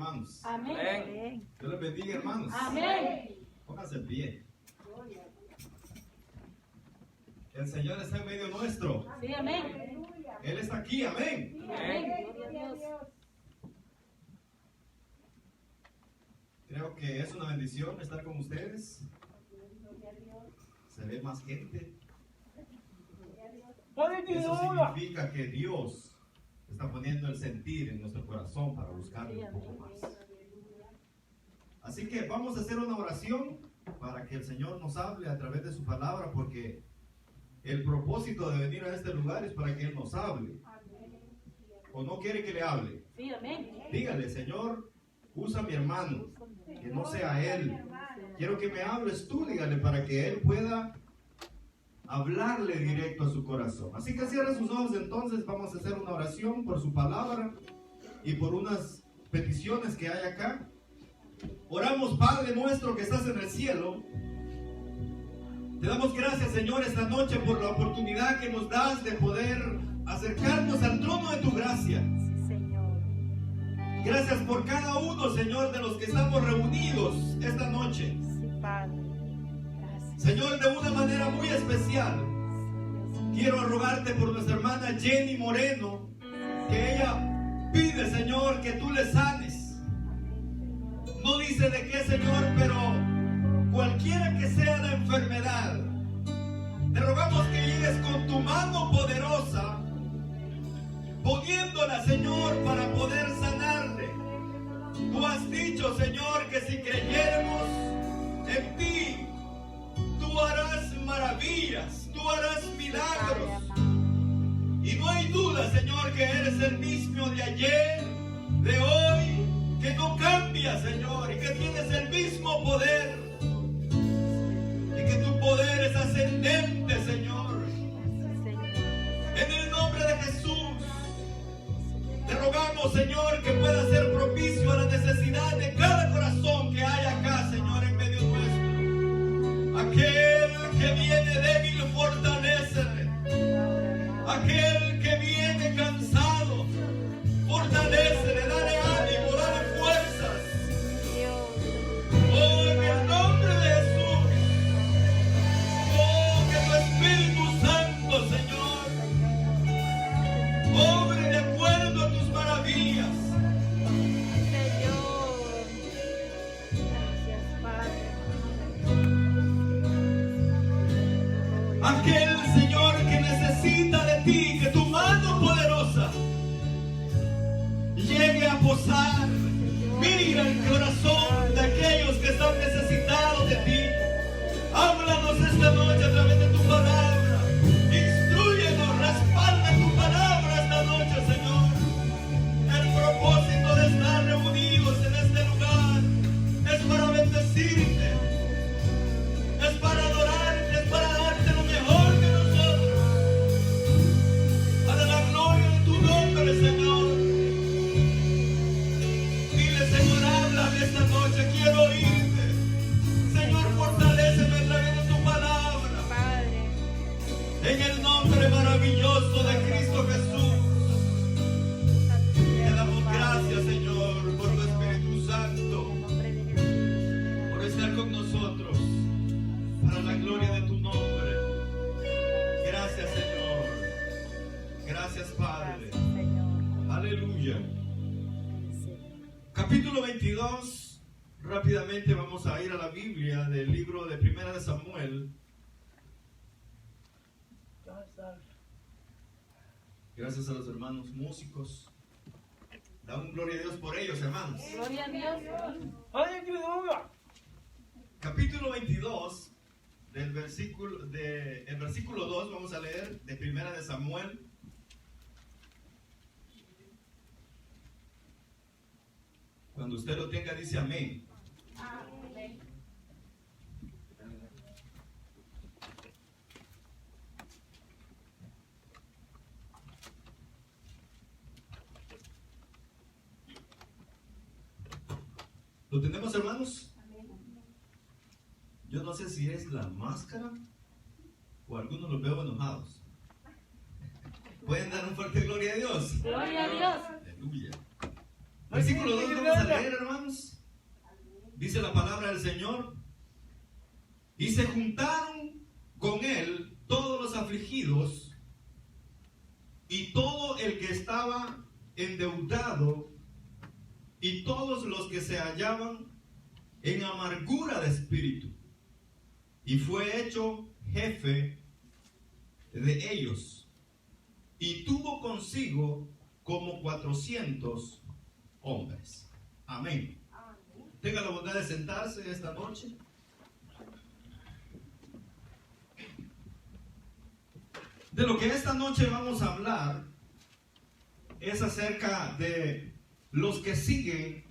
hermanos. Amén. Dios les bendiga, hermanos. Amén. Pónganse en pie. El Señor está en medio nuestro. Sí, amén. Él está aquí, amén. Amén. Gloria a Dios. Creo que es una bendición estar con ustedes. Se ve más gente. Eso significa que Dios está poniendo el sentir en nuestro corazón para buscarle un poco más. Así que vamos a hacer una oración para que el Señor nos hable a través de su palabra, porque el propósito de venir a este lugar es para que Él nos hable. ¿O no quiere que le hable? Sí, amén. Dígale: Señor, usa a mi hermano, que no sea él. Quiero que me hables tú, dígale, para que él pueda hablarle directo a su corazón. Así que cierre sus ojos. Entonces vamos a hacer una oración por su palabra y por unas peticiones que hay acá. Oramos. Padre nuestro que estás en el cielo, te damos gracias, Señor, esta noche por la oportunidad que nos das de poder acercarnos al trono de tu gracia. Sí, Señor. Gracias por cada uno, Señor, de los que estamos reunidos esta noche. Sí, Padre. Gracias. Señor, de una manera muy especial, quiero rogarte por nuestra hermana Jenny Moreno, que ella pide, Señor, que tú le sanes. No dice de qué, Señor, pero cualquiera que sea la enfermedad, te rogamos que llegues con tu mano poderosa, poniéndola, Señor, para poder sanarle. Tú has dicho, Señor, que si creyéramos en ti, tú harás maravillas, tú harás milagros. Y no hay duda, Señor, que eres el mismo de ayer, de hoy, que no cambia, Señor, y que tienes el mismo poder, y que tu poder es ascendente, Señor. En el nombre de Jesús, te rogamos, Señor, que pueda ser propicio a la necesidad de cada corazón que hay acá, Señor, en medio nuestro. Aquel que viene débil, fortalécele. Aquel que viene cansado, fortalécele, dale ánimo, dale fuerzas. Oh, en el nombre de Jesús. Oh, que tu Espíritu Santo, Señor, obre de acuerdo a tus maravillas. Señor. Gracias, Padre. Aquel, Señor, que necesita de ti, que tu mano poderosa llegue a posar. Mira el corazón de aquellos que están necesitados de ti. Háblanos esta noche a través de tu palabra. Instrúyenos, respalda tu palabra esta noche, Señor. El propósito de estar reunidos en este lugar es para bendecirte, es para adorarte, es para darte lo mejor de nosotros, para la gloria de tu nombre, Señor. Dile, Señor, háblame esta noche, quiero oírte. Señor, fortaléceme a través de tu palabra. Padre. En el nombre maravilloso de Cristo Jesús. Te damos gracias, Señor, por tu Espíritu Santo, En nombre de Jesús. por estar con nosotros, para la gloria de tu nombre. Gracias, Señor. Gracias, Padre. Gracias, Señor. Aleluya. Sí. Capítulo 22. Rápidamente vamos a ir a la Biblia del libro de Primera de Samuel. Gracias a los hermanos músicos. Damos gloria a Dios por ellos, hermanos. Gloria a Dios. Capítulo 22, el versículo 2, vamos a leer de Primera de Samuel. Cuando usted lo tenga, dice amén. ¿Lo tenemos, hermanos? Yo no sé si es la máscara o algunos los veo enojados. ¿Pueden dar un fuerte gloria a Dios? Gloria a Dios. Aleluya. Versículo 2 vamos a leer, hermanos. Dice la palabra del Señor. Y se juntaron con él todos los afligidos y todo el que estaba endeudado y todos los que se hallaban en amargura de espíritu. Y fue hecho jefe de ellos. Y tuvo consigo como 400 hombres. Amén. Tenga la bondad de sentarse esta noche. De lo que esta noche vamos a hablar es acerca de los que siguen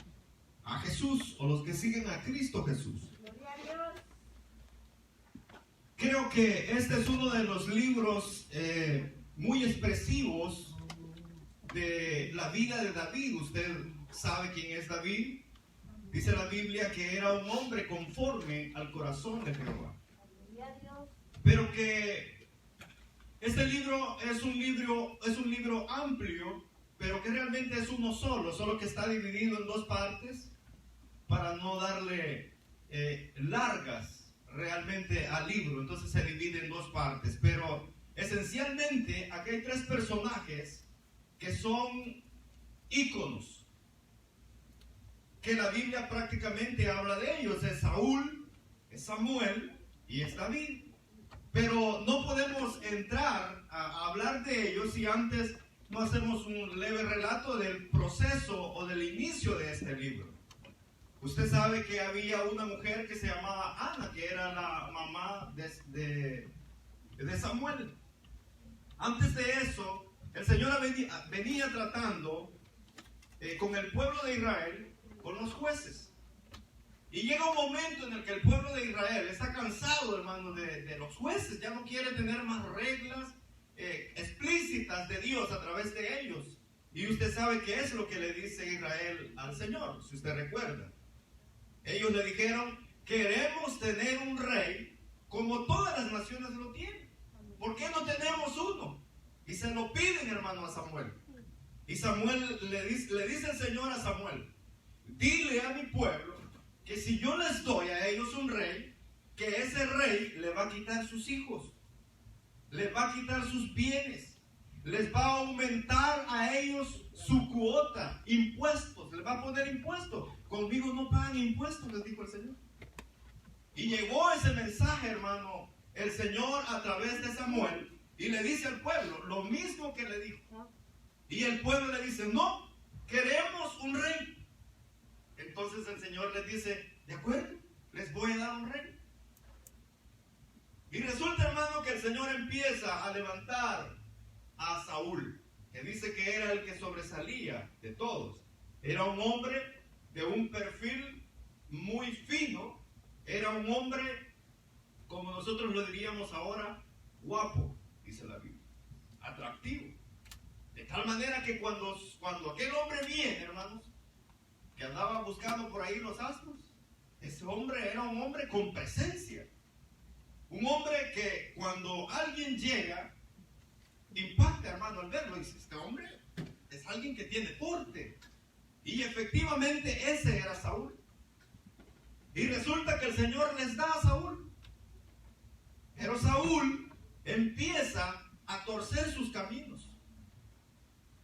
a Jesús o los que siguen a Cristo Jesús. Creo que este es uno de los libros muy expresivos de la vida de David. Usted sabe quién es David. Dice la Biblia que era un hombre conforme al corazón de Jehová. Pero que este libro es un libro amplio, pero que realmente es uno solo que está dividido en dos partes para no darle largas realmente al libro. Entonces se divide en dos partes, pero esencialmente aquí hay tres personajes que son íconos, que la Biblia prácticamente habla de ellos. Es Saúl, es Samuel y es David. Pero no podemos entrar a hablar de ellos si antes no hacemos un leve relato del proceso o del inicio de este libro. Usted sabe que había una mujer que se llamaba Ana, que era la mamá de Samuel. Antes de eso, el Señor venía tratando con el pueblo de Israel, con los jueces. Y llega un momento en el que el pueblo de Israel está cansado, hermano, de los jueces. Ya no quiere tener más reglas explícitas de Dios a través de ellos. Y usted sabe qué es lo que le dice Israel al Señor, si usted recuerda. Ellos le dijeron: queremos tener un rey como todas las naciones lo tienen. ¿Por qué no tenemos uno? Y se lo piden, hermano, a Samuel. Y Samuel le dice el Señor a Samuel: dile a mi pueblo que si yo les doy a ellos un rey, que ese rey le va a quitar sus hijos, les va a quitar sus bienes, les va a aumentar a ellos su cuota, impuestos, les va a poner impuestos. Conmigo no pagan impuestos, les dijo el Señor. Y llegó ese mensaje, hermano, el Señor a través de Samuel, y le dice al pueblo lo mismo que le dijo. Y el pueblo le dice: no, queremos un rey. Entonces el Señor les dice: de acuerdo, les voy a dar un rey. Y resulta, hermano, que el Señor empieza a levantar a Saúl, que dice que era el que sobresalía de todos. Era un hombre de un perfil muy fino, era un hombre, como nosotros lo diríamos ahora, guapo, dice la Biblia, atractivo. De tal manera que cuando aquel hombre viene, hermanos, que andaba buscando por ahí los asnos, ese hombre era un hombre con presencia. Un hombre que cuando alguien llega, impacta, hermano, al verlo. Dice: este hombre es alguien que tiene porte. Y efectivamente ese era Saúl. Y resulta que el Señor les da a Saúl. Pero Saúl empieza a torcer sus caminos.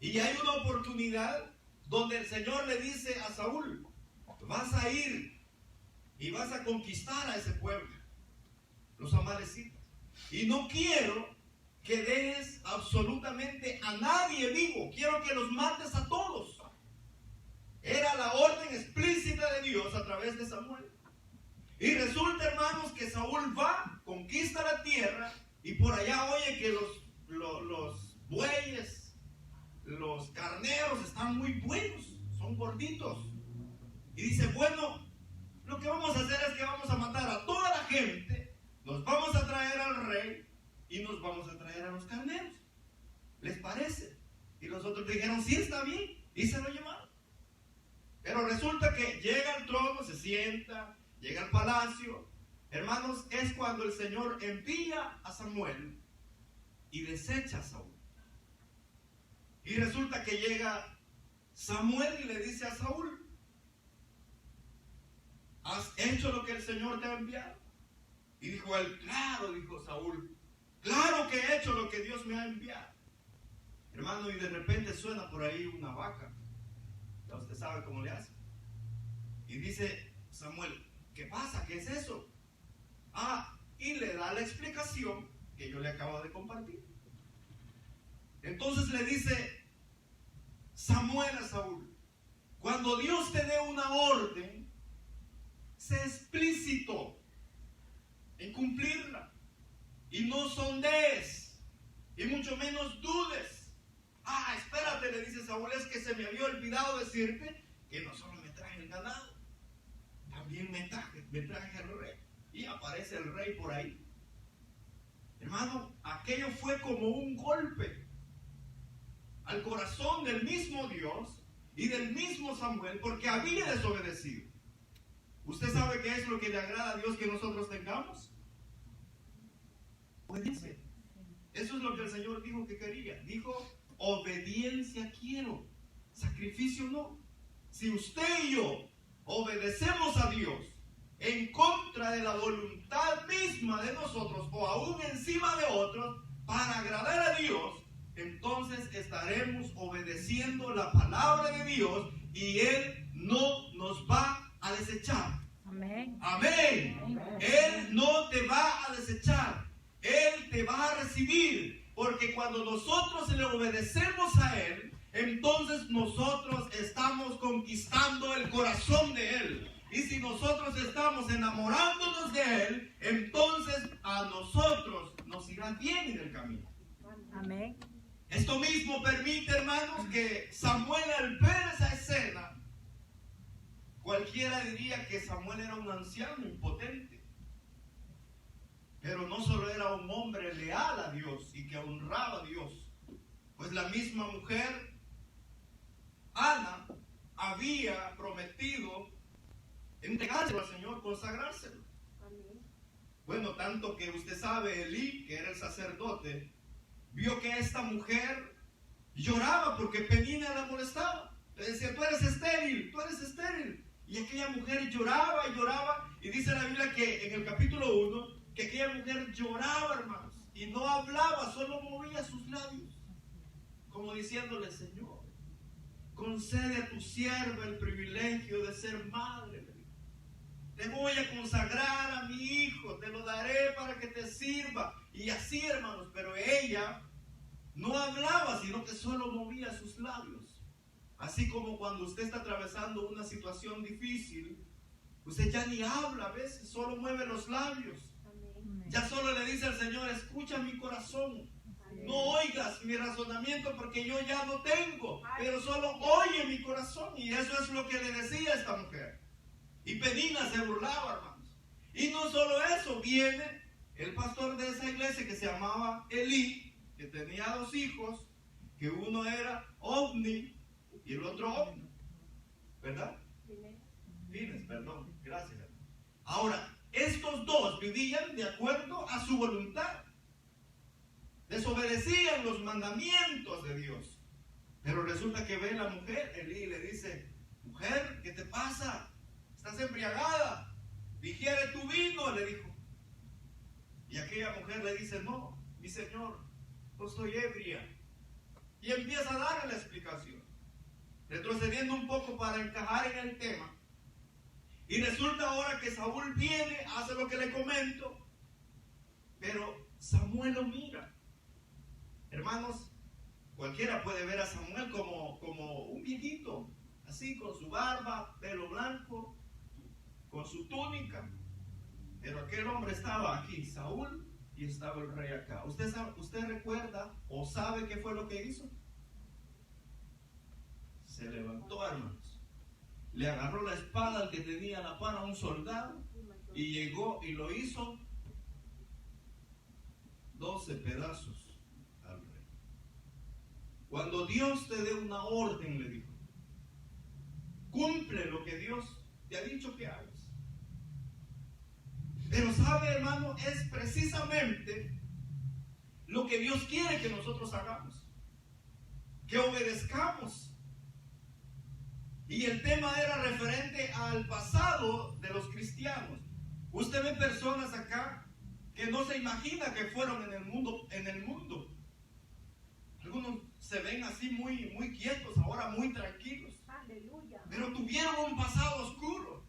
Y hay una oportunidad donde el Señor le dice a Saúl: vas a ir y vas a conquistar a ese pueblo, los amalecitas. Y no quiero que dejes absolutamente a nadie vivo. Quiero que los mates a todos. Era la orden explícita de Dios a través de Samuel. Y resulta, hermanos, que Saúl va, conquista la tierra, y por allá oye que los bueyes, los carneros están muy buenos, son gorditos. Y dice: bueno, lo que vamos a hacer es que vamos a matar a toda la gente, nos vamos a traer al rey y nos vamos a traer a los carneros. ¿Les parece? Y los otros dijeron: sí, está bien, y se lo llevaron. Pero resulta que llega al trono, se sienta, llega al palacio. Hermanos, es cuando el Señor envía a Samuel y desecha a Saúl. Y resulta que llega Samuel le dice a Saúl: ¿has hecho lo que el Señor te ha enviado? Y dijo él: claro, dijo Saúl, claro que he hecho lo que Dios me ha enviado. Hermano, y de repente suena por ahí una vaca. Ya usted sabe cómo le hace. Y dice Samuel: ¿qué pasa? ¿Qué es eso? Y le da la explicación que yo le acabo de compartir. Entonces le dice Samuel a Saúl: cuando Dios te dé una orden, sé explícito en cumplirla y no sondees y mucho menos dudes. Espérate, le dice Saúl, es que se me había olvidado decirte que no solo me traje el ganado, también me traje el rey. Y aparece el rey por ahí. Hermano, aquello fue como un golpe al corazón del mismo Dios y del mismo Samuel, porque había desobedecido. ¿Usted sabe qué es lo que le agrada a Dios que nosotros tengamos? Obediencia. Eso es lo que el Señor dijo que quería. Dijo: obediencia quiero, sacrificio no. Si usted y yo obedecemos a Dios en contra de la voluntad misma de nosotros o aún encima de otros para agradar a Dios, entonces estaremos obedeciendo la palabra de Dios y Él no nos va a desechar. Amén. Amén. Él no te va a desechar. Él te va a recibir. Porque cuando nosotros le obedecemos a Él, entonces nosotros estamos conquistando el corazón de Él. Y si nosotros estamos enamorándonos de Él, entonces a nosotros nos irá bien en el camino. Amén. Esto mismo permite, hermanos, que Samuel, al ver esa escena, cualquiera diría que Samuel era un anciano impotente. Pero no solo era un hombre leal a Dios y que honraba a Dios, pues la misma mujer, Ana, había prometido entregárselo al Señor, consagrárselo. Bueno, tanto que usted sabe, Elí, que era el sacerdote, vio que esta mujer lloraba porque Penina la molestaba. Le decía: tú eres estéril, tú eres estéril. Y aquella mujer lloraba y lloraba. Y dice la Biblia que en el capítulo 1, que aquella mujer lloraba, hermanos, y no hablaba, solo movía sus labios, como diciéndole: Señor, concede a tu sierva el privilegio de ser madre. Te voy a consagrar a mi hijo, te lo daré para que te sirva. Y así, hermanos, pero ella no hablaba, sino que solo movía sus labios. Así como cuando usted está atravesando una situación difícil, usted ya ni habla a veces, solo mueve los labios. Ya solo le dice al Señor: escucha mi corazón, no oigas mi razonamiento porque yo ya no tengo, pero solo oye mi corazón. Y eso es lo que le decía esta mujer. Y Penina se burlaba, hermanos. Y no solo eso, viene el pastor de esa iglesia que se llamaba Elí, que tenía 2 hijos, que uno era Ovni y el otro Ovni, ¿verdad? Fines, perdón, gracias. Ahora, estos 2 vivían de acuerdo a su voluntad, desobedecían los mandamientos de Dios. Pero resulta que ve la mujer, Elí, y le dice: mujer, ¿qué te pasa? Estás embriagada, digiere tu vino, le dijo. Y aquella mujer le dice: no, mi señor, no estoy ebria. Y empieza a darle la explicación, retrocediendo un poco para encajar en el tema. Y resulta ahora que Saúl viene, hace lo que le comento, pero Samuel lo mira. Hermanos, cualquiera puede ver a Samuel como un viejito, así, con su barba, pelo blanco, con su túnica. Pero aquel hombre estaba aquí, Saúl, y estaba el rey acá. ¿Usted recuerda o sabe qué fue lo que hizo? Se levantó, hermanos. Le agarró la espada al que tenía a la par, a un soldado, y llegó y lo hizo 12 pedazos al rey. Cuando Dios te dé una orden, le dijo, cumple lo que Dios te ha dicho que hagas. Pero sabe, hermano, es precisamente lo que Dios quiere que nosotros hagamos, que obedezcamos. Y el tema era referente al pasado de los cristianos. Usted ve personas acá que no se imagina que fueron en el mundo. Algunos se ven así muy quietos, ahora muy tranquilos. Aleluya. Pero tuvieron un pasado oscuro.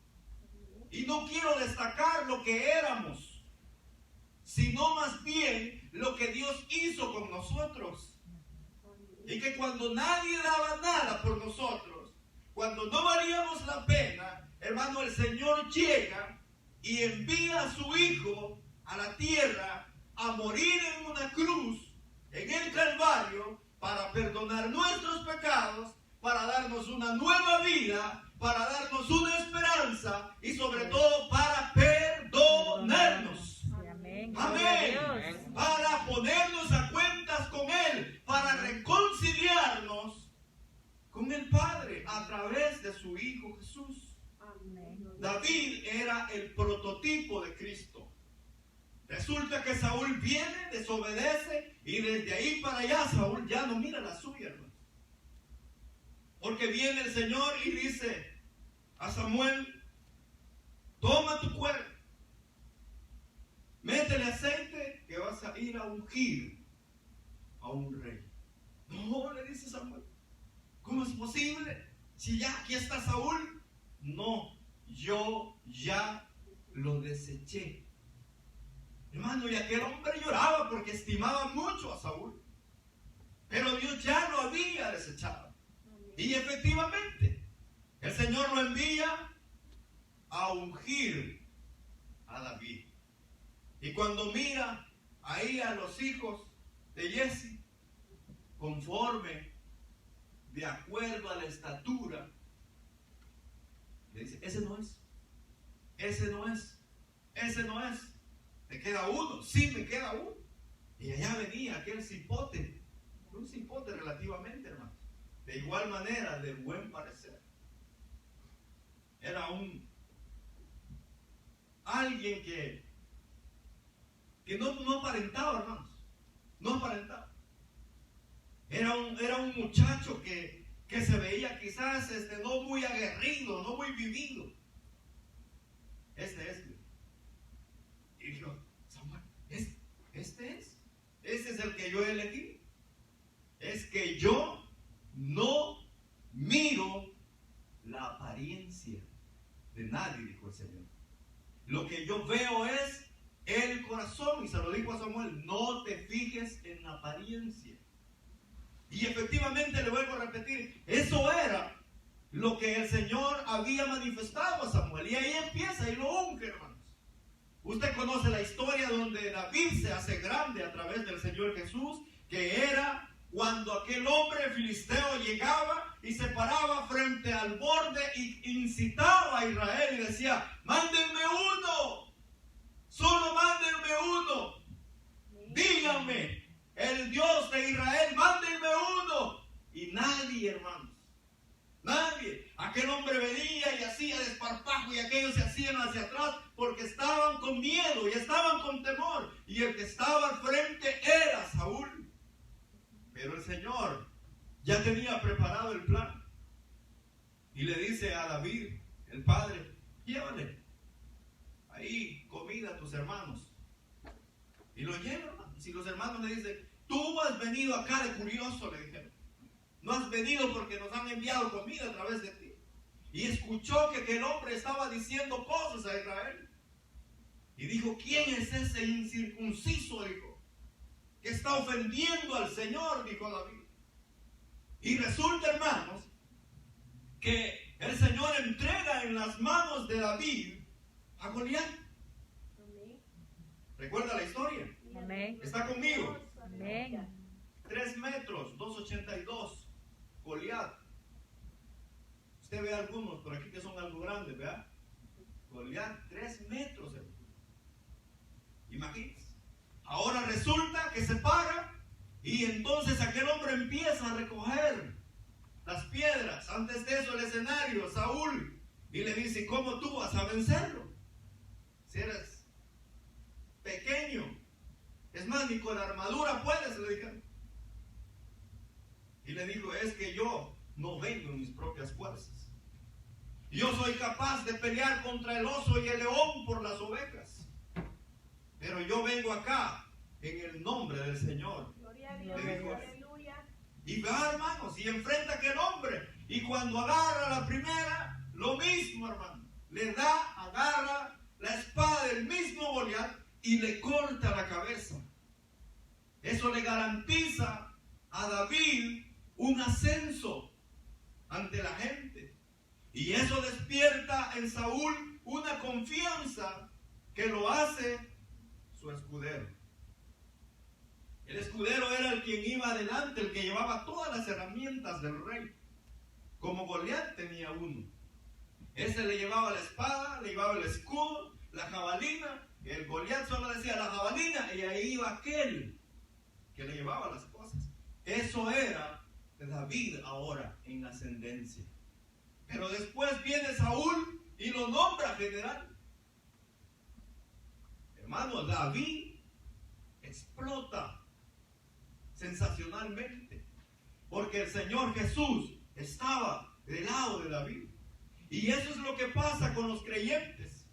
Y no quiero destacar lo que éramos, sino más bien lo que Dios hizo con nosotros. Y que cuando nadie daba nada por nosotros, cuando no valíamos la pena, hermano, el Señor llega y envía a su Hijo a la tierra a morir en una cruz, en el Calvario, para perdonar nuestros pecados, para darnos una nueva vida, para darnos una esperanza y sobre todo para perdonarnos. Amén. Amén. Para ponernos a cuentas con Él, para reconciliarnos con el Padre a través de su Hijo Jesús. Amén. David era el prototipo de Cristo. Resulta que Saúl viene, desobedece y desde ahí para allá Saúl ya no mira la suya, hermano. Porque viene el Señor y dice a Samuel: toma tu cuerno, métele aceite que vas a ir a ungir a un rey. No, le dice Samuel, ¿cómo es posible? Si ya aquí está Saúl. No, yo ya lo deseché. Hermano, y aquel hombre lloraba porque estimaba mucho a Saúl. Pero Dios ya lo había desechado. Y efectivamente, el Señor lo envía a ungir a David. Y cuando mira ahí a los hijos de Jesse, conforme, de acuerdo a la estatura, le dice: ese no es, ese no es, ese no es. ¿Me queda uno? Sí, me queda uno. Y allá venía aquel cipote, un cipote relativamente, hermano, de igual manera, de buen parecer. Era alguien que no aparentaba, hermanos, no aparentaba. Era un muchacho que se veía quizás no muy aguerrido, no muy vivido. Y dijo: Samuel, ese es el que yo elegí. Es que yo no miro la apariencia de nadie, dijo el Señor. Lo que yo veo es el corazón. Y se lo dijo a Samuel: no te fijes en la apariencia. Y efectivamente, le vuelvo a repetir, eso era lo que el Señor había manifestado a Samuel. Y ahí empieza y lo unge, hermanos. Usted conoce la historia donde David se hace grande a través del Señor Jesús, que era cuando aquel hombre filisteo llegaba y se paraba frente al borde y incitaba a Israel y decía: mándenme uno, solo mándenme uno, díganme, el Dios de Israel, mándenme uno. Y nadie, hermanos, nadie. Aquel hombre venía y hacía desparpajo y aquellos se hacían hacia atrás porque estaban con miedo y estaban con temor. Y el que estaba al frente era Saúl. Pero el Señor ya tenía preparado el plan. Y le dice a David, el padre: llévale ahí comida a tus hermanos. Y lo lleva, hermano. Si los hermanos le dicen: tú has venido acá de curioso, le dijeron. No has venido porque nos han enviado comida a través de ti. Y escuchó que aquel hombre estaba diciendo cosas a Israel. Y dijo: ¿quién es ese incircunciso? Dijo, que está ofendiendo al Señor, dijo David. Y resulta, hermanos, que el Señor entrega en las manos de David a Goliat. ¿Recuerda la historia? Amén. ¿Está conmigo? Amén. 3 metros, 2,82. Goliat. Usted ve algunos por aquí que son algo grandes, ¿verdad? Goliat, 3 metros. Imagínense. Ahora resulta que se para y entonces aquel hombre empieza a recoger las piedras. Antes de eso, el escenario, Saúl, y le dice: ¿cómo tú vas a vencerlo? Si eres pequeño, es más, ni con armadura puedes, le dijeron. Y le dijo: es que yo no vengo en mis propias fuerzas. Yo soy capaz de pelear contra el oso y el león por las ovejas. Pero yo vengo acá en el nombre del Señor. Gloria a Dios. Le dijo, Aleluya. y va, hermanos, y enfrenta a aquel hombre. Y cuando agarra la primera, lo mismo, hermano. Agarra la espada del mismo Goliat y le corta la cabeza. Eso le garantiza a David un ascenso ante la gente. Y eso despierta en Saúl una confianza que lo hace su escudero. El escudero era el quien iba adelante, el que llevaba todas las herramientas del rey. Como Goliat tenía uno. Ese le llevaba la espada, le llevaba el escudo, la jabalina. El Goliat solo decía la jabalina y ahí iba aquel que le llevaba las cosas. Eso era David ahora en ascendencia. Pero después viene Saúl y lo nombra general. Hermano, David explota sensacionalmente, porque el Señor Jesús estaba del lado de David. Y eso es lo que pasa con los creyentes.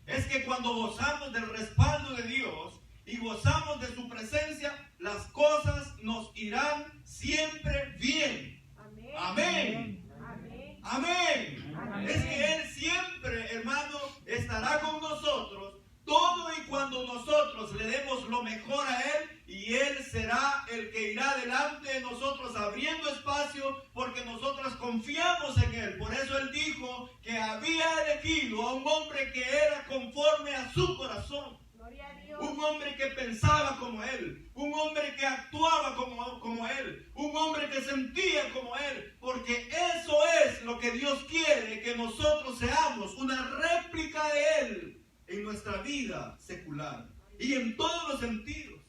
Es que cuando gozamos del respaldo de Dios y gozamos de su presencia, las cosas nos irán siempre bien. Amén. Amén. Amén. Amén. Amén. Es que Él siempre, hermano, estará con nosotros todo y cuando nosotros le demos lo mejor a Él, y Él será el que irá delante de nosotros abriendo espacio porque nosotros confiamos en Él. Por eso Él dijo que había elegido a un hombre que era conforme a su corazón. Gloria a Dios. Un hombre que pensaba como Él, un hombre que actuaba como Él, un hombre que sentía como Él, porque eso es lo que Dios quiere, que nosotros seamos una réplica de Él en nuestra vida secular y en todos los sentidos,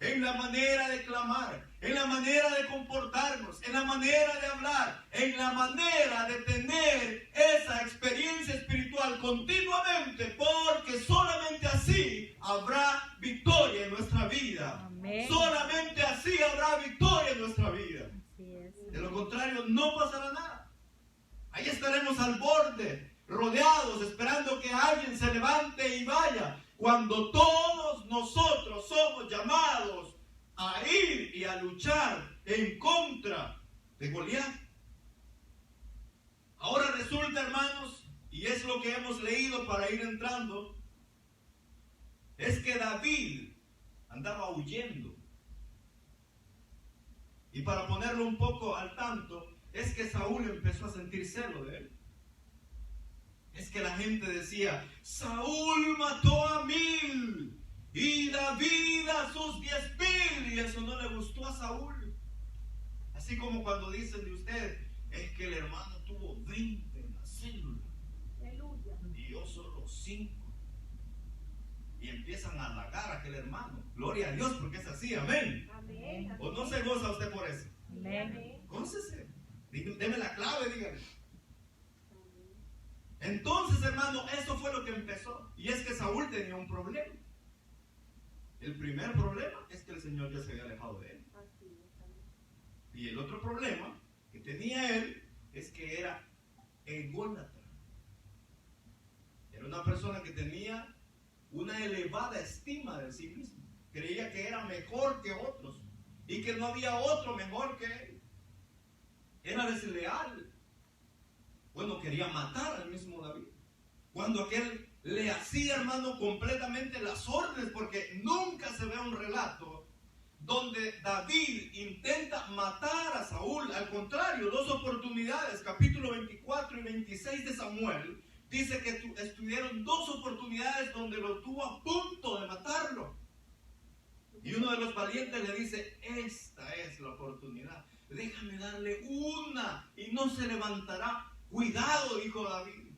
en la manera de clamar, en la manera de comportarnos, en la manera de hablar, en la manera de tener esa experiencia espiritual continuamente, porque solamente así habrá victoria en nuestra vida. Amén. Solamente así habrá victoria en nuestra vida. Así es. De lo contrario, no pasará nada. Ahí estaremos al borde, rodeados, esperando que alguien se levante y vaya, cuando todos nosotros somos llamados a ir y a luchar en contra de Goliat. Ahora resulta, hermanos, y es lo que hemos leído para ir entrando, es que David andaba huyendo. Y para ponerlo un poco al tanto, es que Saúl empezó a sentir celo de él. Es que la gente decía, Saúl mató a 1000 y David a sus 10,000, y eso no le gustó a Saúl. Así como cuando dicen de usted, es que el hermano tuvo 20 en la célula Aleluya. y yo solo 5. Y empiezan a halagar a aquel hermano. Gloria a Dios, porque es así, amén. Amén. ¿O no se goza usted por eso? Amén. Gócese. Deme la clave, dígame. Entonces, hermano, eso fue lo que empezó. Y es que Saúl tenía un problema. El primer problema es que el Señor ya se había alejado de él. Así es. Amén. Y el otro problema que tenía él es que era ególatra. Era una persona que tenía una elevada estima de sí mismo. Creía que era mejor que otros y que no había otro mejor que él. Era desleal. Bueno, quería matar al mismo David. Cuando aquel le hacía, hermano, completamente las órdenes, porque nunca se ve un relato donde David intenta matar a Saúl. Al contrario, 2 oportunidades, capítulo 24 y 26 de Samuel, dice que estuvieron 2 oportunidades donde lo tuvo a punto de matarlo. Y uno de los valientes le dice, esta es la oportunidad, déjame darle una y no se levantará. Cuidado, dijo David,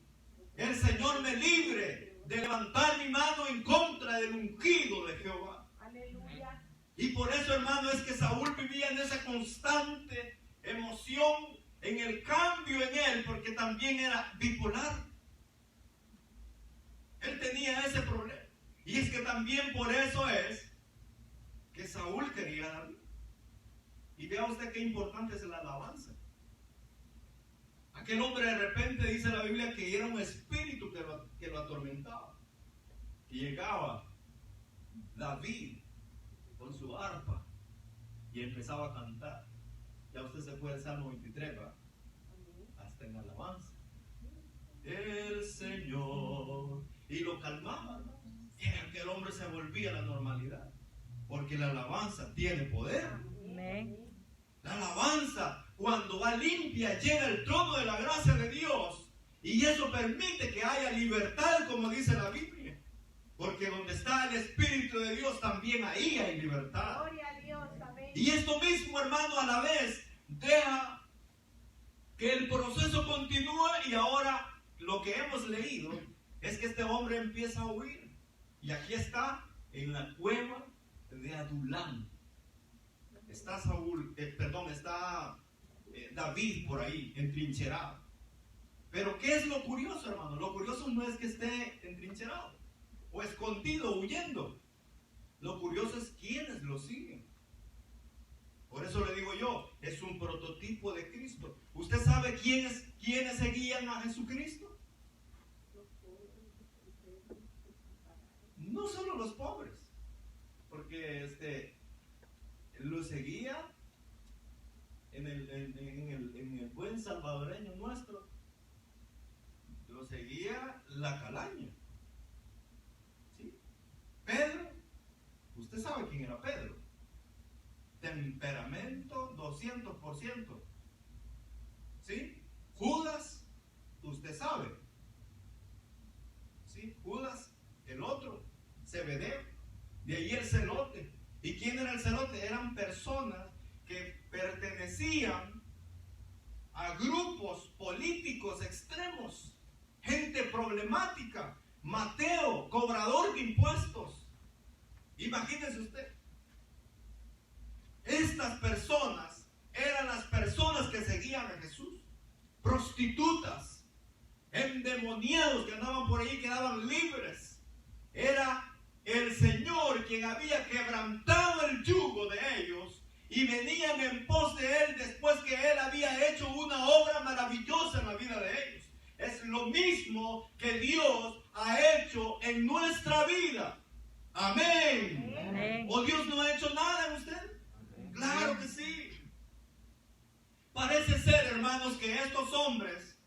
el Señor me libre de levantar mi mano en contra del ungido de Jehová. Aleluya. Y por eso, hermano, es que Saúl vivía en esa constante emoción, en el cambio en él, porque también era bipolar. Él tenía ese problema. Y es que también por eso es que Saúl quería a David. Y vea usted qué importante es la alabanza. Aquel hombre de repente dice la Biblia que era un espíritu que lo atormentaba. Y llegaba David con su arpa y empezaba a cantar. Ya usted se fue al Salmo 23, ¿verdad? Hasta en alabanza. El Señor. Y lo calmaba. Y aquel hombre se volvía a la normalidad. Porque la alabanza tiene poder. Amén. La alabanza, cuando va limpia, llega al trono de la gracia de Dios. Y eso permite que haya libertad, como dice la Biblia. Porque donde está el Espíritu de Dios, también ahí hay libertad. Gloria a Dios, amén. Y esto mismo, hermano, a la vez deja que el proceso continúe. Y ahora lo que hemos leído es que este hombre empieza a huir. Y aquí está en la cueva de Adulán. Está David por ahí, entrincherado. Pero ¿qué es lo curioso, hermano? Lo curioso no es que esté entrincherado o escondido, huyendo. Lo curioso es quiénes lo siguen. Por eso le digo yo, es un prototipo de Cristo. ¿Usted sabe quiénes seguían a Jesucristo? No solo los pobres, porque lo seguía en el buen salvadoreño nuestro, lo seguía la calaña. ¿Sí? Pedro, usted sabe quién era Pedro. Temperamento 200%. ¿Sí? Judas, usted sabe. ¿Sí? Judas, el otro, Zebedeo, de ahí el celote. ¿Y quién era el celote? Eran personas que pertenecían a grupos políticos extremos, gente problemática. Mateo, cobrador de impuestos. Imagínense usted. Estas personas eran las personas que seguían a Jesús. Prostitutas, endemoniados que andaban por ahí, quedaban libres. Era el Señor quien había quebrantado el yugo de ellos y venían en pos de Él después que Él había hecho una obra maravillosa en la vida de ellos. Es lo mismo que Dios ha hecho en nuestra vida. Amén. Amén. ¿O Dios no ha hecho nada en usted? Claro que sí. Parece ser, hermanos, que estos hombres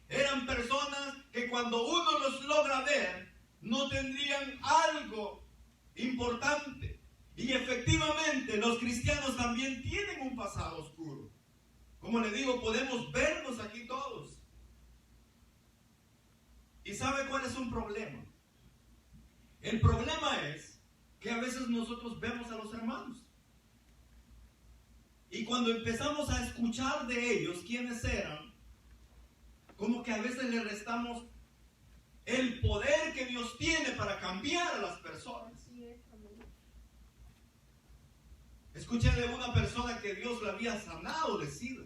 eran personas que cuando uno los logra ver, no tendrían algo importante. Y efectivamente los cristianos también tienen un pasado oscuro. Como le digo, podemos vernos aquí todos. ¿Y sabe cuál es un problema? El problema es que a veces nosotros vemos a los hermanos. Y cuando empezamos a escuchar de ellos quiénes eran, como que a veces le restamos el poder que Dios tiene para cambiar a las personas. Así es, amén. Escuché de una persona que Dios la había sanado de SIDA.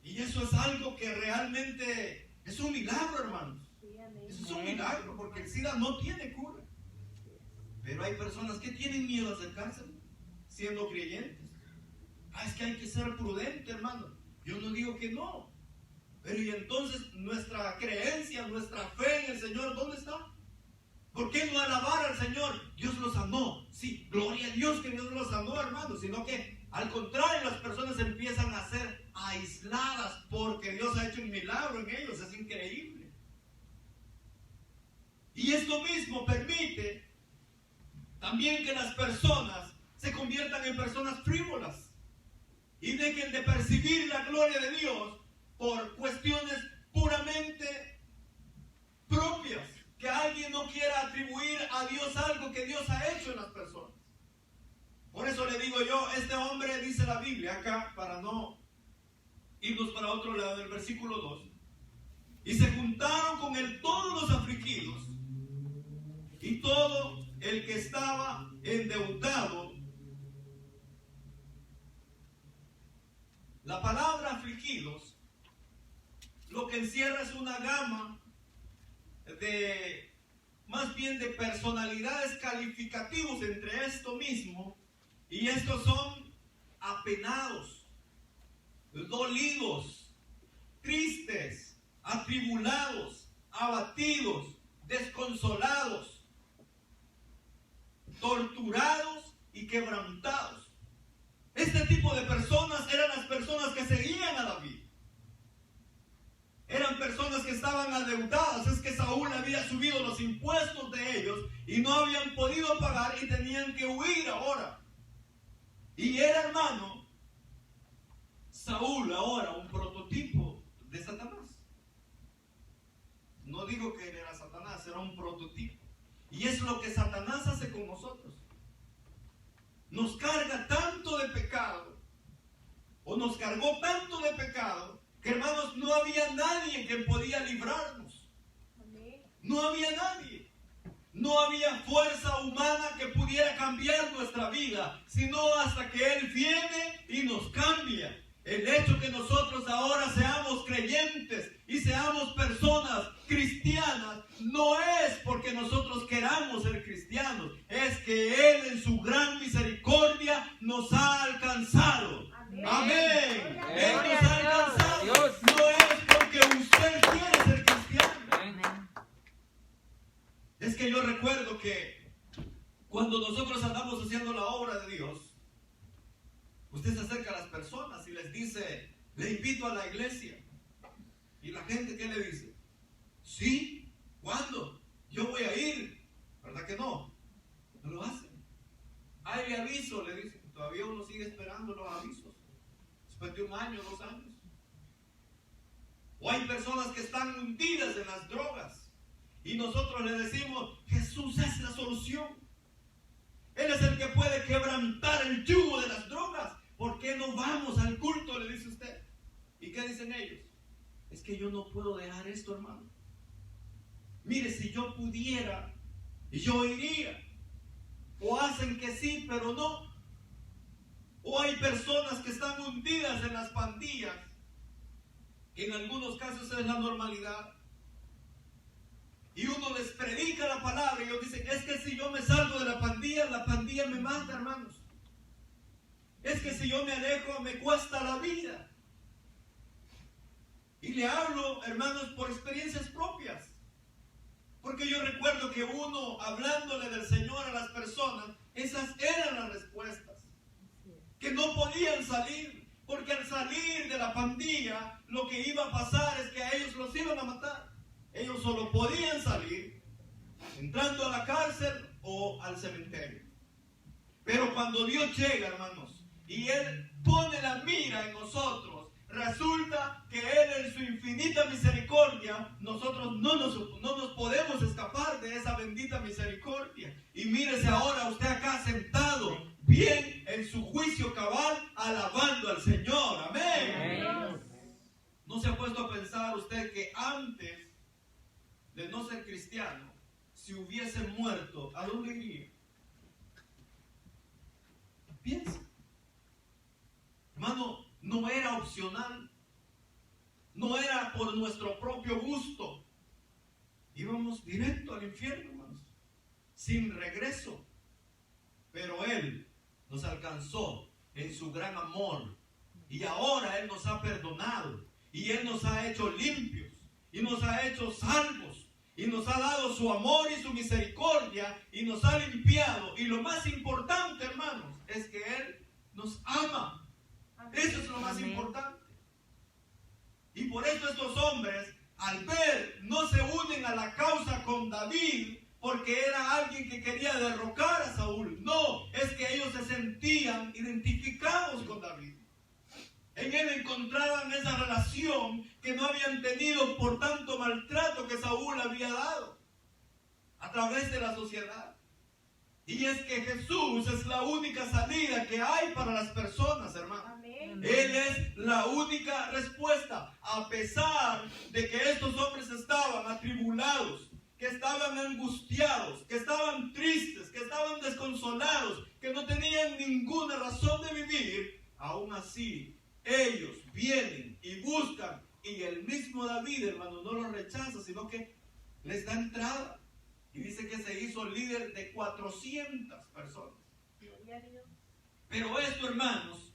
Y eso es algo que realmente es un milagro, hermanos. Sí, amén. Eso es un milagro porque el SIDA no tiene cura. Pero hay personas que tienen miedo a acercarse siendo creyentes. Es que hay que ser prudente, hermano. Yo no digo que no. Pero y entonces nuestra creencia, nuestra fe en el Señor, ¿dónde está? ¿Por qué no alabar al Señor? Dios lo sanó. Sí, gloria a Dios que Dios lo sanó, hermano. Sino que al contrario, las personas empiezan a ser aisladas porque Dios ha hecho un milagro en ellos. Es increíble. Y esto mismo permite también que las personas se conviertan en personas frívolas y dejen de percibir la gloria de Dios por cuestiones puramente propias, que alguien no quiera atribuir a Dios algo que Dios ha hecho en las personas. Por eso le digo yo, este hombre, dice la Biblia acá, para no irnos para otro lado, del versículo 2, y se juntaron con él todos los afligidos y todo el que estaba endeudado. La palabra afligidos lo que encierra es una gama de, más bien de personalidades calificativos entre esto mismo, y estos son apenados, dolidos, tristes, atribulados, abatidos, desconsolados, torturados y quebrantados. Este tipo de personas eran las personas que seguían a David. Eran personas que estaban adeudadas. Es que Saúl había subido los impuestos de ellos y no habían podido pagar y tenían que huir ahora. Y era, hermano, Saúl ahora un prototipo de Satanás. No digo que él era Satanás, era un prototipo. Y es lo que Satanás hace con nosotros. Nos carga tanto de pecado, o nos cargó tanto de pecado, que, hermanos, no había nadie que podía librarnos. No había nadie. No había fuerza humana que pudiera cambiar nuestra vida, sino hasta que Él viene y nos cambia. El hecho que nosotros ahora seamos creyentes y seamos personas cristianas no es porque nosotros queramos ser cristianos, es que Él en su gran misericordia nos ha alcanzado. Amén. Amén. Él nos ha alcanzado. No es porque usted quiere ser cristiano. Amén. Es que yo recuerdo que cuando nosotros andamos haciendo la obra de Dios, usted se acerca a las personas y les dice, le invito a la iglesia. Y la gente, ¿qué le dice? Sí, ¿cuándo? Yo voy a ir. ¿Verdad que no? No lo hacen. Ay, le aviso, le dicen. Todavía uno sigue esperando los avisos. Después de 1 año, 2 años. O hay personas que están hundidas en las drogas. Y nosotros le decimos, Jesús es la solución. Él es el que puede quebrantar el yugo de las drogas. ¿Por qué no vamos al culto? Le dice usted. ¿Y qué dicen ellos? Es que yo no puedo dejar esto, hermano. Mire, si yo pudiera, yo iría. O hacen que sí, pero no. O hay personas que están hundidas en las pandillas. En algunos casos es la normalidad. Y uno les predica la palabra y ellos dicen, es que si yo me salgo de la pandilla me mata, hermanos. Es que si yo me alejo me cuesta la vida. Y le hablo, hermanos, por experiencias propias. Porque yo recuerdo que uno, hablándole del Señor a las personas, esas eran las respuestas. Que no podían salir. Porque al salir de la pandilla, lo que iba a pasar es que a ellos los iban a matar. Ellos solo podían salir entrando a la cárcel o al cementerio. Pero cuando Dios llega, hermanos, y Él pone la mira en nosotros, resulta que Él en su infinita misericordia, nosotros no nos podemos escapar de esa bendita misericordia. Y mírese ahora usted acá sentado, bien en su juicio cabal, alabando al Señor. Amén. Amén. ¿No se ha puesto a pensar usted que antes de no ser cristiano, si hubiese muerto, ¿a dónde iría? Piensa. Hermano, no era opcional. No era por nuestro propio gusto. Íbamos directo al infierno, hermanos. Sin regreso. Pero Él nos alcanzó en su gran amor. Y ahora Él nos ha perdonado. Y Él nos ha hecho limpios. Y nos ha hecho salvos. Y nos ha dado su amor y su misericordia. Y nos ha limpiado. Y lo más importante, hermanos, es que Él nos ama. Eso es lo más importante. Y por eso estos hombres, al ver, no se unen a la causa con David, porque era alguien que quería derrocar a Saúl. No, es que ellos se sentían identificados con David. En él encontraban esa relación que no habían tenido por tanto maltrato que Saúl había dado a través de la sociedad. Y es que Jesús es la única salida que hay para las personas, hermano. Amén. Él es la única respuesta. A pesar de que estos hombres estaban atribulados, que estaban angustiados, que estaban tristes, que estaban desconsolados, que no tenían ninguna razón de vivir, aún así ellos vienen y buscan. Y el mismo David, hermano, no los rechaza, sino que les da entrada. Y dice que se hizo líder de 400 personas. Pero esto, hermanos,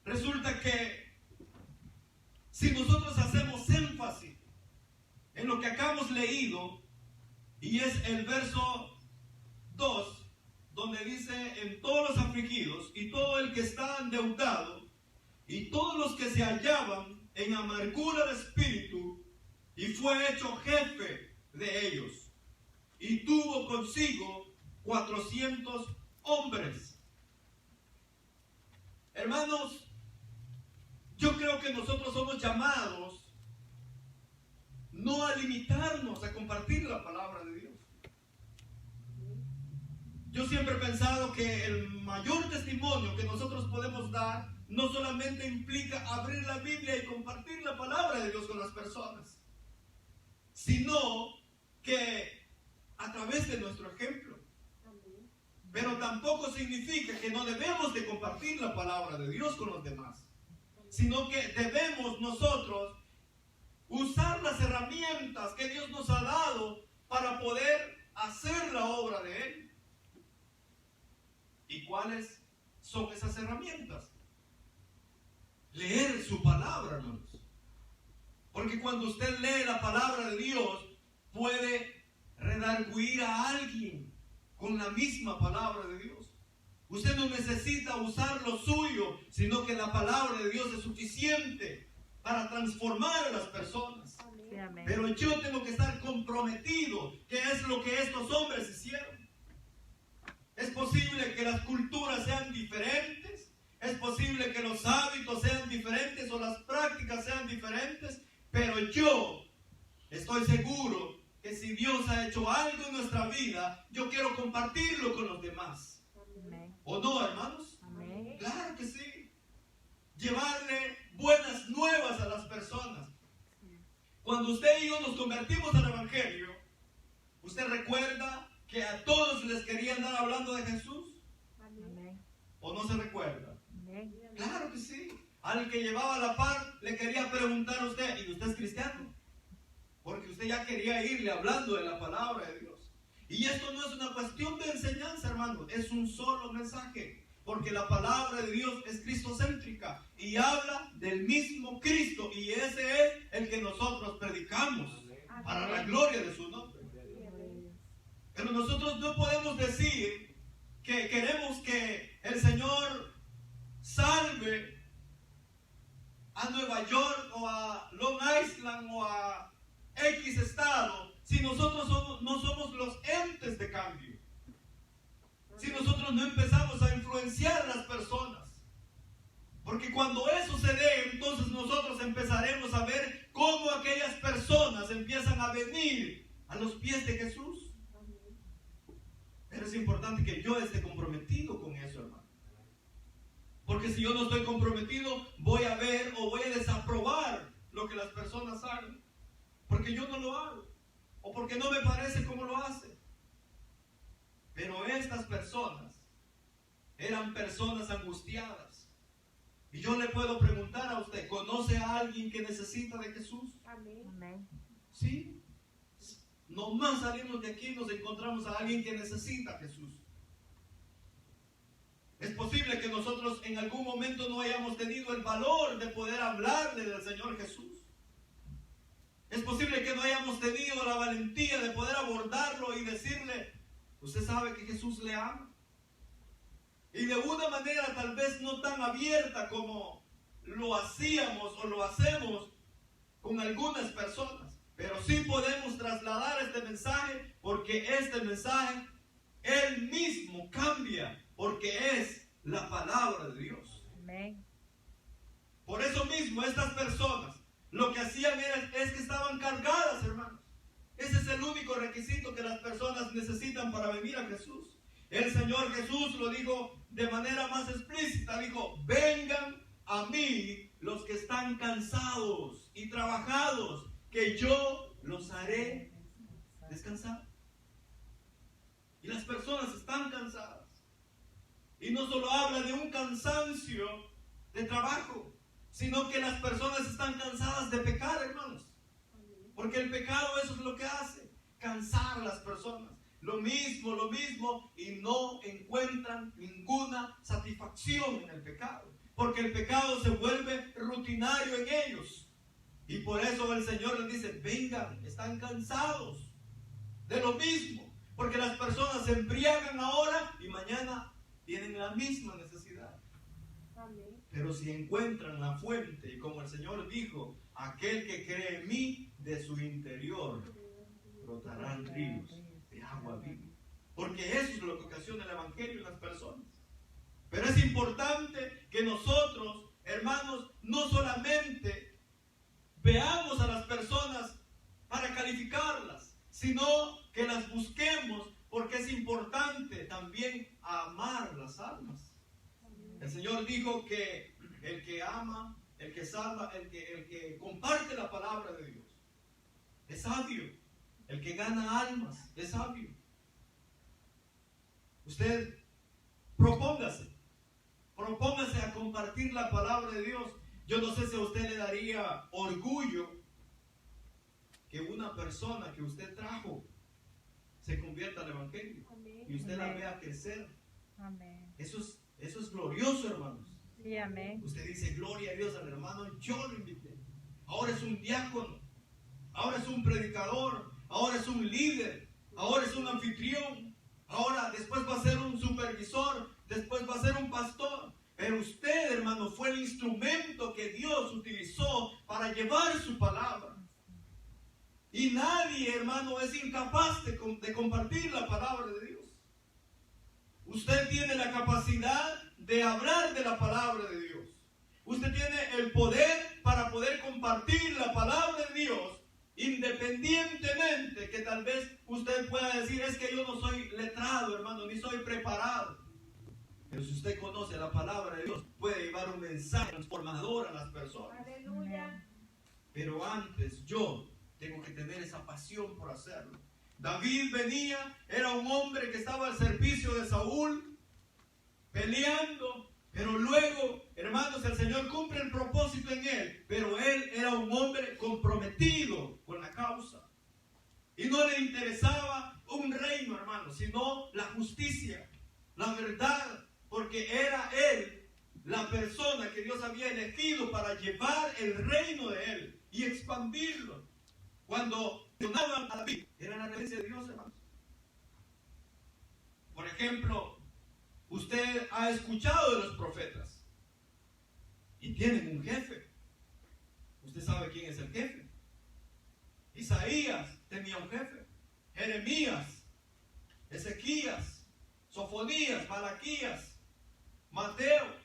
resulta que Si nosotros hacemos énfasis en lo que acabamos leído, y es el verso 2, donde dice: en todos los afligidos y todo el que está endeudado y todos los que se hallaban en amargura de espíritu, y fue hecho jefe de ellos, y tuvo consigo 400 hombres. Hermanos, yo creo que nosotros somos llamados no a limitarnos a compartir la palabra de Dios. Yo siempre he pensado que el mayor testimonio que nosotros podemos dar no solamente implica abrir la Biblia y compartir la palabra de Dios con las personas, sino que a través de nuestro ejemplo. Pero tampoco significa que no debemos de compartir la palabra de Dios con los demás, sino que debemos nosotros usar las herramientas que Dios nos ha dado para poder hacer la obra de Él. ¿Y cuáles son esas herramientas? Leer su palabra, hermanos. Porque cuando usted lee la palabra de Dios, puede redarguir a alguien con la misma palabra de Dios. Usted no necesita usar lo suyo, sino que la palabra de Dios es suficiente para transformar a las personas. Amén. Pero yo tengo que estar comprometido, que es lo que estos hombres hicieron. Es posible que las culturas sean diferentes, es posible que los hábitos sean diferentes o las prácticas sean diferentes, pero yo estoy seguro que si Dios ha hecho algo en nuestra vida, yo quiero compartirlo con los demás. Amén. ¿O no, hermanos? Amén. Claro que sí. Llevarle buenas nuevas a las personas. Cuando usted y yo nos convertimos al Evangelio, ¿usted recuerda que a todos les quería andar hablando de Jesús? Amén. ¿O no se recuerda? Amén. Claro que sí. Al que llevaba la par le quería preguntar a usted: ¿y usted es cristiano? Porque usted ya quería irle hablando de la palabra de Dios. Y esto no es una cuestión de enseñanza, hermanos, es un solo mensaje. Porque la palabra de Dios es cristocéntrica y habla del mismo Cristo, y ese es el que nosotros predicamos para la gloria de su nombre. Pero nosotros no podemos decir que queremos que el Señor salve a Nueva York o a Long Island o a X estado si nosotros no somos los entes de cambio. Si nosotros no empezamos a influenciar a las personas. Porque cuando eso se dé, entonces nosotros empezaremos a ver cómo aquellas personas empiezan a venir a los pies de Jesús. Pero es importante que yo esté comprometido con eso, hermano. Porque si yo no estoy comprometido, voy a ver o voy a desaprobar lo que las personas hagan. Porque yo no lo hago. O porque no me parece como lo hacen. Pero estas personas eran personas angustiadas. Y yo le puedo preguntar a usted: ¿conoce a alguien que necesita de Jesús? Amén. Sí. Nomás salimos de aquí y nos encontramos a alguien que necesita a Jesús. Es posible que nosotros en algún momento no hayamos tenido el valor de poder hablarle del Señor Jesús. Es posible que no hayamos tenido la valentía de poder abordarlo y decirle: usted sabe que Jesús le ama. Y de una manera tal vez no tan abierta como lo hacíamos o lo hacemos con algunas personas. Pero sí podemos trasladar este mensaje, porque este mensaje él mismo cambia, porque es la palabra de Dios. Amén. Por eso mismo estas personas lo que hacían es que estaban cargadas, hermanos. Ese es el único requisito que las personas necesitan para venir a Jesús. El Señor Jesús lo dijo de manera más explícita. Dijo: vengan a mí los que están cansados y trabajados, que yo los haré descansar. Y las personas están cansadas. Y no solo habla de un cansancio de trabajo, sino que las personas están cansadas de pecar, hermanos. Porque el pecado eso es lo que hace, cansar a las personas. Lo mismo, y no encuentran ninguna satisfacción en el pecado. Porque el pecado se vuelve rutinario en ellos. Y por eso el Señor les dice, vengan, están cansados de lo mismo. Porque las personas se embriagan ahora y mañana tienen la misma necesidad. Amén. Pero si encuentran la fuente, y como el Señor dijo, aquel que cree en mí, de su interior brotarán ríos de agua viva. Porque eso es lo que ocasiona el Evangelio en las personas. Pero es importante que nosotros, hermanos, no solamente veamos a las personas para calificarlas, sino que las busquemos, porque es importante también amar las almas. El Señor dijo que el que ama, el que salva, el que comparte la palabra de Dios es sabio. El que gana almas es sabio. Usted propóngase a compartir la palabra de Dios. Yo no sé si a usted le daría orgullo que una persona que usted trajo se convierta al Evangelio. Amén. Y usted la Amén. vea crecer. Amén. Eso es glorioso, hermanos. Sí, amén. Usted dice, gloria a Dios al hermano, yo lo invité. Ahora es un diácono, ahora es un predicador, ahora es un líder, ahora es un anfitrión, ahora después va a ser un supervisor, después va a ser un pastor. Pero usted, hermano, fue el instrumento que Dios utilizó para llevar su palabra. Y nadie, hermano, es incapaz de compartir la palabra de Dios. Usted tiene la capacidad de hablar de la palabra de Dios. Usted tiene el poder para poder compartir la palabra de Dios, independientemente que tal vez usted pueda decir, es que yo no soy letrado, hermano, ni soy preparado. Pero si usted conoce la palabra de Dios, puede llevar un mensaje transformador a las personas. Aleluya. Pero antes yo tengo que tener esa pasión por hacerlo. David venía, era un hombre que estaba al servicio de Saúl, peleando, pero luego, hermanos, el Señor cumple el propósito en él, pero él era un hombre comprometido con la causa. Y no le interesaba un reino, hermanos, sino la justicia, la verdad, porque era él la persona que Dios había elegido para llevar el reino de él y expandirlo. Cuando mencionaban a David, era la reverencia de Dios, hermanos. Por ejemplo, usted ha escuchado de los profetas y tienen un jefe. Usted sabe quién es el jefe. Isaías tenía un jefe. Jeremías, Ezequías, Sofonías, Malaquías, Mateo,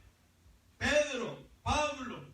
Pedro, Pablo,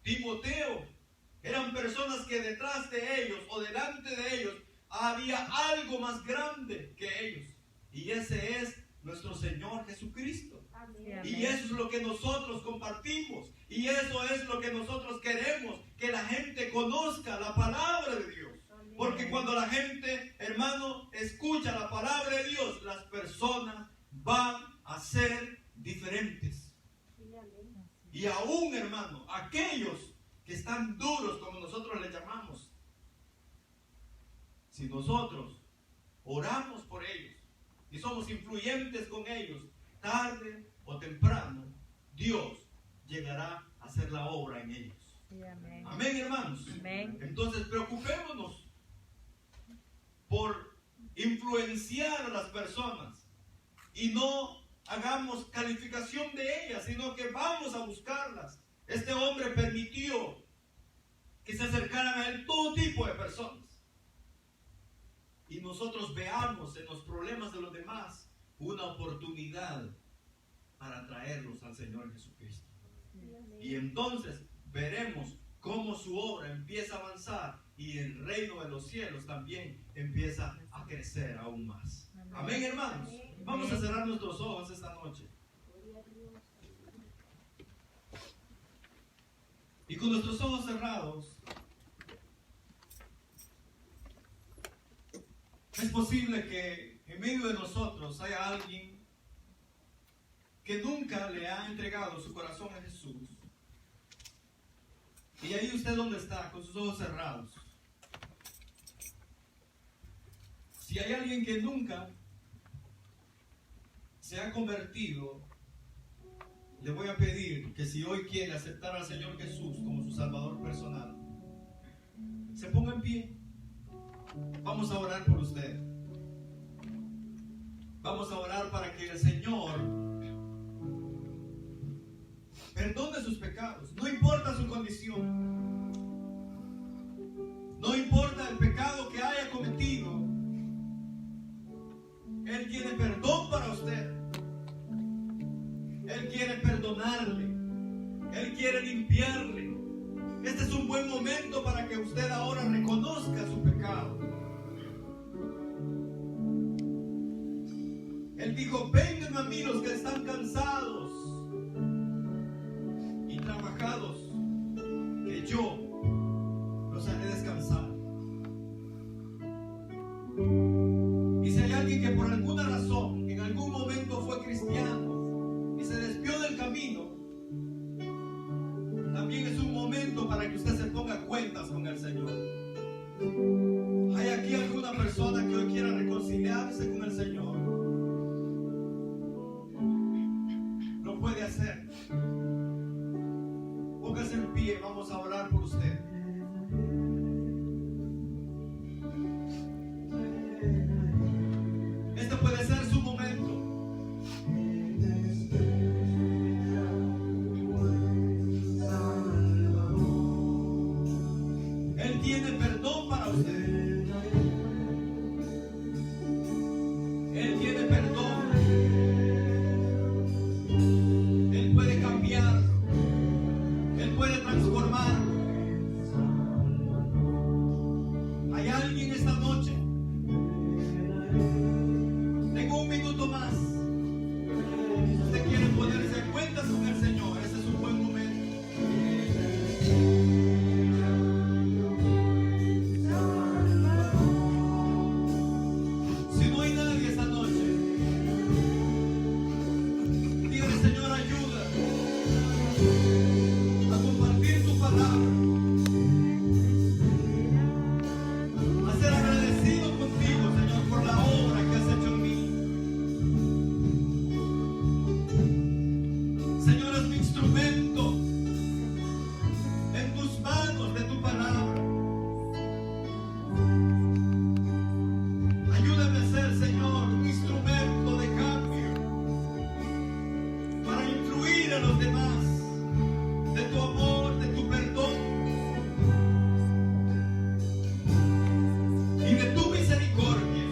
Timoteo. Eran personas que detrás de ellos o delante de ellos había algo más grande que ellos. Y ese es nuestro Señor Jesucristo. Amén. Y eso es lo que nosotros compartimos. Y eso es lo que nosotros queremos, que la gente conozca la palabra de Dios. Porque cuando la gente, hermano, escucha la palabra de Dios, las personas van a ser diferentes. Sí, amén. Y aún, hermano, aquellos que están duros, como nosotros les llamamos, si nosotros oramos por ellos y somos influyentes con ellos, tarde o temprano, Dios llegará a hacer la obra en ellos. Sí, amén. Amén, hermanos. Amén. Entonces preocupémonos por influenciar a las personas y no hagamos calificación de ellas, sino que vamos a buscarlas. Este hombre permitió que se acercaran a él todo tipo de personas. Y nosotros veamos en los problemas de los demás una oportunidad para traerlos al Señor Jesucristo. Sí, amén. Y entonces veremos cómo su obra empieza a avanzar y el reino de los cielos también empieza a crecer aún más. Amén, hermanos. Vamos a cerrar nuestros ojos esta noche. Gloria a Dios. Y con nuestros ojos cerrados, es posible que en medio de nosotros haya alguien que nunca le ha entregado su corazón a Jesús. Y ahí usted donde está, con sus ojos cerrados. Si hay alguien que nunca se ha convertido, le voy a pedir que si hoy quiere aceptar al Señor Jesús como su Salvador personal, Se ponga en pie. Vamos a orar por usted. Vamos a orar para que el Señor perdone sus pecados. No importa su condición. No importa el pecado que haya cometido. Él tiene perdón para usted. Él quiere perdonarle. Él quiere limpiarle. Este es un buen momento para que usted ahora reconozca su pecado. Él dijo: vengan a mí los que están cansados y trabajados, que yo los haré descansar. Y si hay alguien que por alguna razón en algún momento fue cristiano y se desvió del camino, también es un momento para que usted se ponga cuentas con el Señor. ¿Hay aquí alguna persona que hoy quiera reconciliarse con el Señor? Lo puede hacer. Póngase en pie, vamos a orar por usted. Este puede ser su momento. Él tiene perdón para usted. Él tiene perdón. Él puede cambiar. Él puede transformar. ¿Hay alguien esta noche? Tengo un minuto más. Si usted quiere ponerse en cuentas con el Señor, ese es un buen momento. Si no hay nadie esta noche, dígale: Señor, ayuda a compartir tu palabra, a ser agradecido contigo, Señor, por la obra que has hecho en mí. Señor, es mi instrumento en tus manos de tu palabra. Ayúdame a ser, Señor, un instrumento de cambio para influir a los demás de tu amor, de tu perdón y de tu misericordia.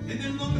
En el nombre